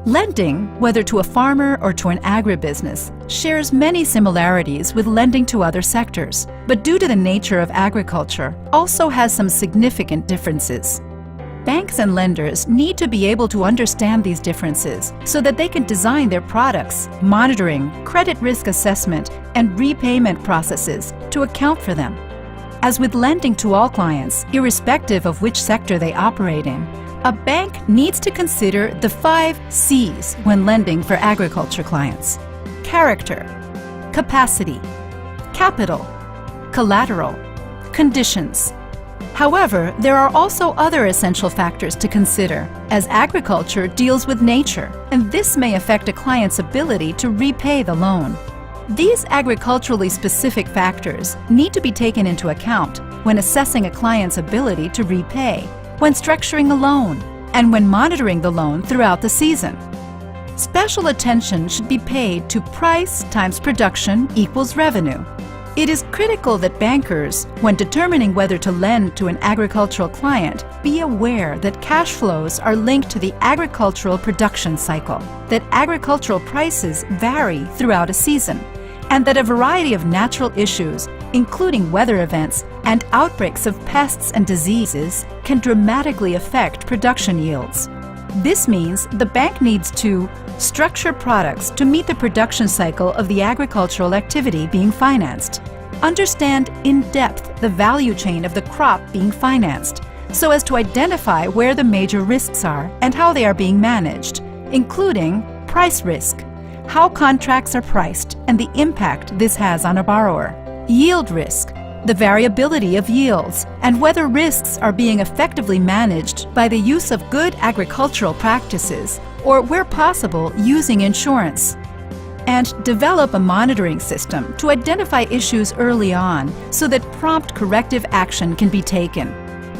Lending, whether to a farmer or to an agribusiness, shares many similarities with lending to other sectors, but due to the nature of agriculture, also has some significant differences. Banks and lenders need to be able to understand these differences so that they can design their products, monitoring, credit risk assessment, and repayment processes to account for them. As with lending to all clients, irrespective of which sector they operate in, a bank needs to consider the 5 C's when lending for agriculture clients: character, capacity, capital, collateral, conditions. However, there are also other essential factors to consider, as agriculture deals with nature, and this may affect a client's ability to repay the loan. These agriculturally specific factors need to be taken into account when assessing a client's ability to repay, when structuring a loan, and when monitoring the loan throughout the season. Special attention should be paid to price times production equals revenue. It is critical that bankers, when determining whether to lend to an agricultural client, be aware that cash flows are linked to the agricultural production cycle, that agricultural prices vary throughout a season, and that a variety of natural issues, including weather events and outbreaks of pests and diseases, can dramatically affect production yields. This means the bank needs to structure products to meet the production cycle of the agricultural activity being financed, understand in depth the value chain of the crop being financed, so as to identify where the major risks are and how they are being managed, including price risk, how contracts are priced and the impact this has on a borrower, yield risk, the variability of yields, and whether risks are being effectively managed by the use of good agricultural practices or, where possible, using insurance. And develop a monitoring system to identify issues early on so that prompt corrective action can be taken.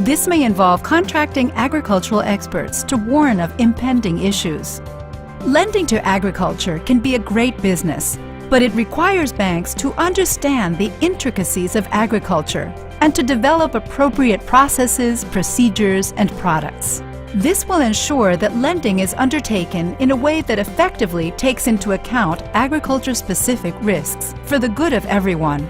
This may involve contracting agricultural experts to warn of impending issues. Lending to agriculture can be a great business, but it requires banks to understand the intricacies of agriculture and to develop appropriate processes, procedures, and products. This will ensure that lending is undertaken in a way that effectively takes into account agriculture-specific risks for the good of everyone.